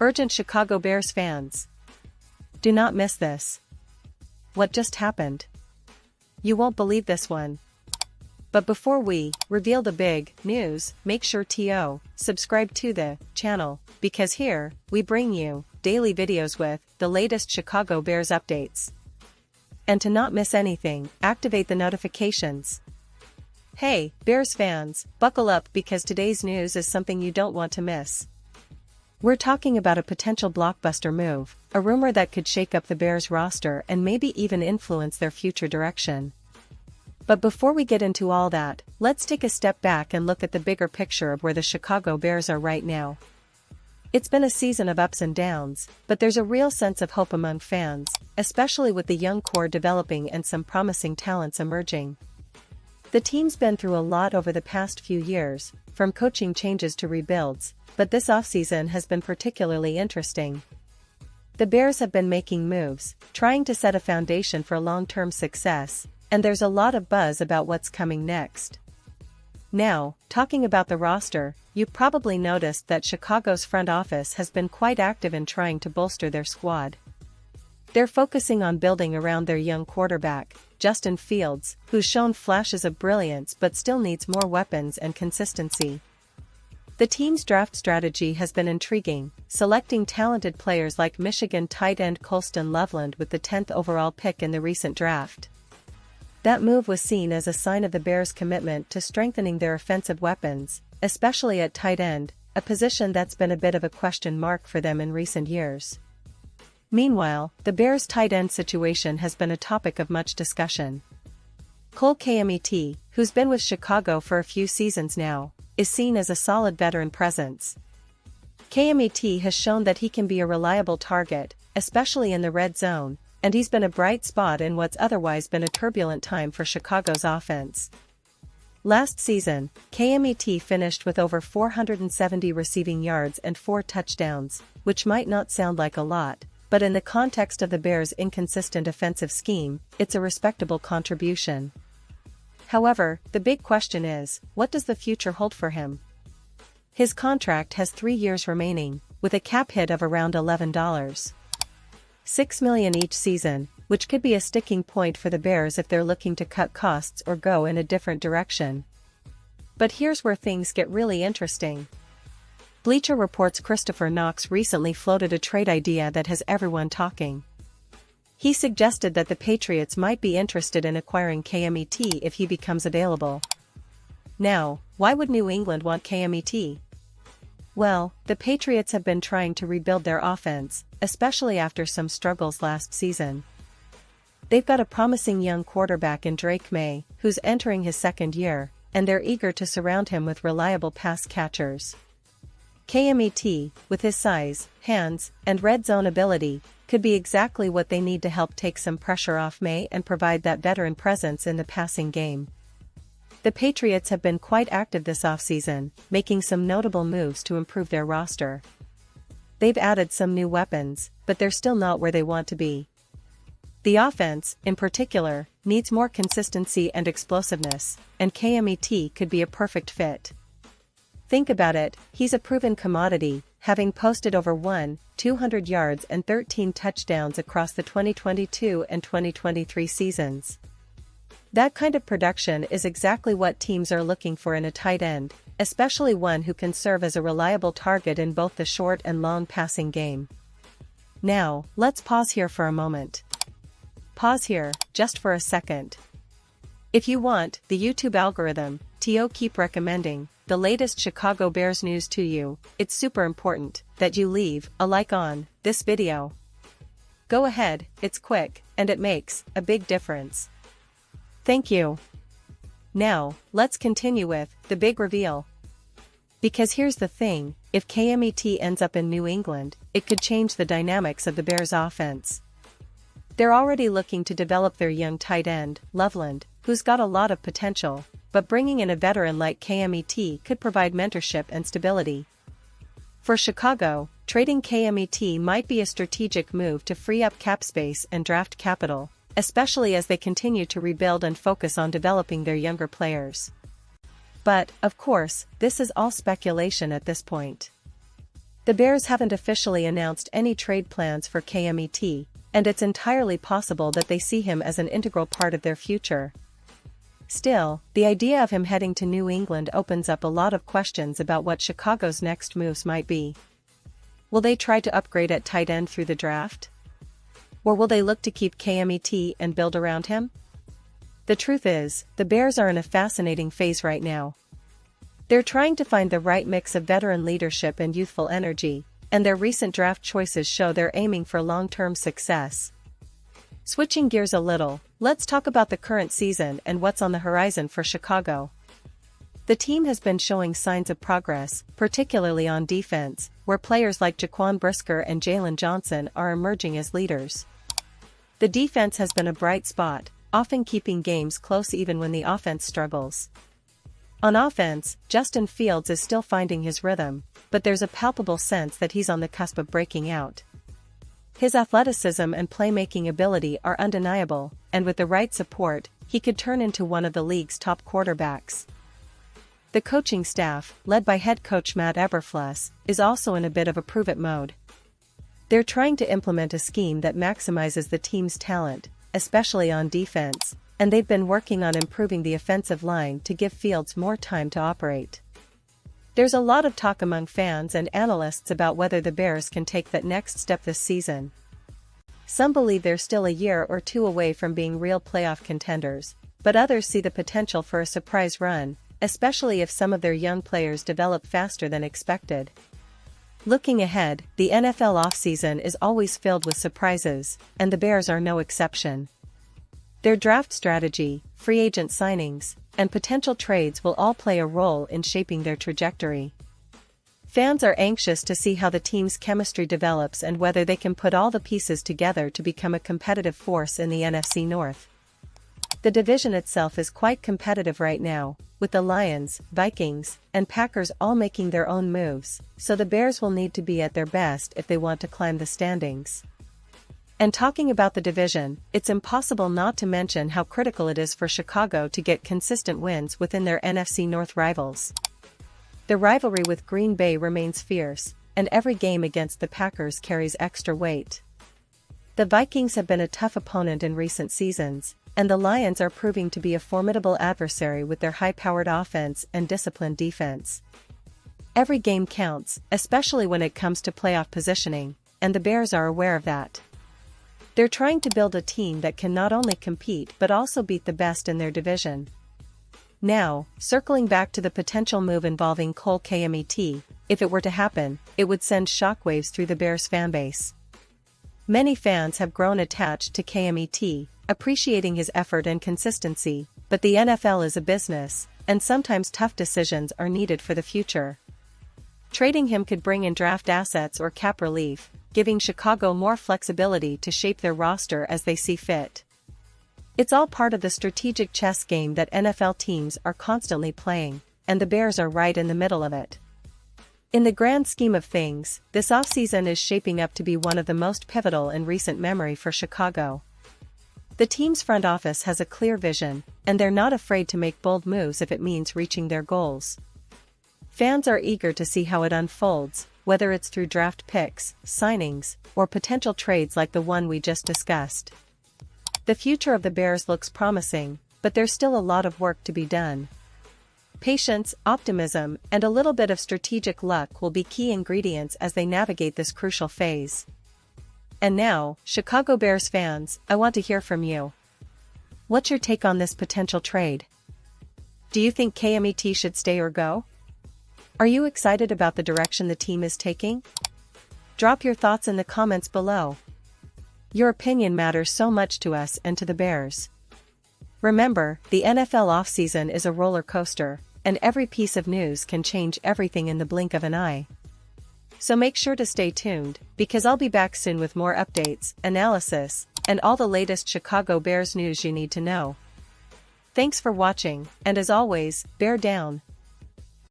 Urgent Chicago Bears fans. Do not miss this. What just happened? You won't believe this one. But before we reveal the big news, make sure to subscribe to the channel, because here, we bring you daily videos with the latest Chicago Bears updates. And to not miss anything, activate the notifications. Hey, Bears fans, buckle up because today's news is something you don't want to miss. We're talking about a potential blockbuster move, a rumor that could shake up the Bears roster and maybe even influence their future direction. But before we get into all that, let's take a step back and look at the bigger picture of where the Chicago Bears are right now. It's been a season of ups and downs, but there's a real sense of hope among fans, especially with the young core developing and some promising talents emerging. The team's been through a lot over the past few years, from coaching changes to rebuilds, but this offseason has been particularly interesting. The Bears have been making moves, trying to set a foundation for long-term success, and there's a lot of buzz about what's coming next. Now, talking about the roster, you've probably noticed that Chicago's front office has been quite active in trying to bolster their squad. They're focusing on building around their young quarterback, Justin Fields, who's shown flashes of brilliance but still needs more weapons and consistency. The team's draft strategy has been intriguing, selecting talented players like Michigan tight end Colston Loveland with the 10th overall pick in the recent draft. That move was seen as a sign of the Bears' commitment to strengthening their offensive weapons, especially at tight end, a position that's been a bit of a question mark for them in recent years. Meanwhile, the Bears' tight end situation has been a topic of much discussion. Cole Kmet, who's been with Chicago for a few seasons now, is seen as a solid veteran presence. Kmet has shown that he can be a reliable target, especially in the red zone, and he's been a bright spot in what's otherwise been a turbulent time for Chicago's offense. Last season, Kmet finished with over 470 receiving yards and 4 touchdowns, which might not sound like a lot, but in the context of the Bears' inconsistent offensive scheme, it's a respectable contribution. However, the big question is, what does the future hold for him? His contract has 3 years remaining, with a cap hit of around $11.6 million each season, which could be a sticking point for the Bears if they're looking to cut costs or go in a different direction. But here's where things get really interesting. Bleacher Report's Christopher Knox recently floated a trade idea that has everyone talking. He suggested that the Patriots might be interested in acquiring Kmet if he becomes available. Now, why would New England want Kmet? Well, the Patriots have been trying to rebuild their offense, especially after some struggles last season. They've got a promising young quarterback in Drake May, who's entering his second year, and they're eager to surround him with reliable pass catchers. Kmet, with his size, hands, and red zone ability, could be exactly what they need to help take some pressure off May and provide that veteran presence in the passing game. The Patriots have been quite active this offseason, making some notable moves to improve their roster. They've added some new weapons, but they're still not where they want to be. The offense, in particular, needs more consistency and explosiveness, and Kmet could be a perfect fit. Think about it, he's a proven commodity, having posted over 200 yards and 13 touchdowns across the 2022 and 2023 seasons. That kind of production is exactly what teams are looking for in a tight end, especially one who can serve as a reliable target in both the short and long passing game. Now, let's pause here for a moment. Pause here, just for a second. If you want the YouTube algorithm to keep recommending the latest Chicago Bears news to you, it's super important that you leave a like on this video. Go ahead, it's quick, and it makes a big difference. Thank you. Now, let's continue with the big reveal. Because here's the thing, if Kmet ends up in New England, it could change the dynamics of the Bears' offense. They're already looking to develop their young tight end, Loveland, who's got a lot of potential, but bringing in a veteran like Kmet could provide mentorship and stability. For Chicago, trading Kmet might be a strategic move to free up cap space and draft capital, especially as they continue to rebuild and focus on developing their younger players. But, of course, this is all speculation at this point. The Bears haven't officially announced any trade plans for KMET, and it's entirely possible that they see him as an integral part of their future. Still, the idea of him heading to New England opens up a lot of questions about what Chicago's next moves might be. Will they try to upgrade at tight end through the draft? Or will they look to keep KMET and build around him? The truth is, the Bears are in a fascinating phase right now. They're trying to find the right mix of veteran leadership and youthful energy, and their recent draft choices show they're aiming for long-term success. Switching gears a little, let's talk about the current season and what's on the horizon for Chicago. The team has been showing signs of progress, particularly on defense, where players like Jaquan Brisker and Jalen Johnson are emerging as leaders. The defense has been a bright spot, often keeping games close even when the offense struggles. On offense, Justin Fields is still finding his rhythm, but there's a palpable sense that he's on the cusp of breaking out. His athleticism and playmaking ability are undeniable, and with the right support, he could turn into one of the league's top quarterbacks. The coaching staff, led by head coach Matt Eberflus, is also in a bit of a prove-it mode. They're trying to implement a scheme that maximizes the team's talent, especially on defense, and they've been working on improving the offensive line to give Fields more time to operate. There's a lot of talk among fans and analysts about whether the Bears can take that next step this season. Some believe they're still a year or two away from being real playoff contenders, but others see the potential for a surprise run, especially if some of their young players develop faster than expected. Looking ahead, the NFL offseason is always filled with surprises, and the Bears are no exception. Their draft strategy, free agent signings, and potential trades will all play a role in shaping their trajectory. Fans are anxious to see how the team's chemistry develops and whether they can put all the pieces together to become a competitive force in the NFC North. The division itself is quite competitive right now, with the Lions, Vikings, and Packers all making their own moves, so the Bears will need to be at their best if they want to climb the standings. And talking about the division, it's impossible not to mention how critical it is for Chicago to get consistent wins within their NFC North rivals. The rivalry with Green Bay remains fierce, and every game against the Packers carries extra weight. The Vikings have been a tough opponent in recent seasons, and the Lions are proving to be a formidable adversary with their high-powered offense and disciplined defense. Every game counts, especially when it comes to playoff positioning, and the Bears are aware of that. They're trying to build a team that can not only compete but also beat the best in their division. Now, circling back to the potential move involving Cole Kmet, if it were to happen, it would send shockwaves through the Bears fanbase. Many fans have grown attached to Kmet, appreciating his effort and consistency, but the NFL is a business, and sometimes tough decisions are needed for the future. Trading him could bring in draft assets or cap relief, giving Chicago more flexibility to shape their roster as they see fit. It's all part of the strategic chess game that NFL teams are constantly playing, and the Bears are right in the middle of it. In the grand scheme of things, this offseason is shaping up to be one of the most pivotal in recent memory for Chicago. The team's front office has a clear vision, and they're not afraid to make bold moves if it means reaching their goals. Fans are eager to see how it unfolds, whether it's through draft picks, signings, or potential trades like the one we just discussed. The future of the Bears looks promising, but there's still a lot of work to be done. Patience, optimism, and a little bit of strategic luck will be key ingredients as they navigate this crucial phase. And now, Chicago Bears fans, I want to hear from you. What's your take on this potential trade? Do you think Kmet should stay or go? Are you excited about the direction the team is taking? Drop your thoughts in the comments below. Your opinion matters so much to us and to the Bears. Remember, the NFL offseason is a roller coaster, and every piece of news can change everything in the blink of an eye. So make sure to stay tuned, because I'll be back soon with more updates, analysis, and all the latest Chicago Bears news you need to know. Thanks for watching, and as always, bear down.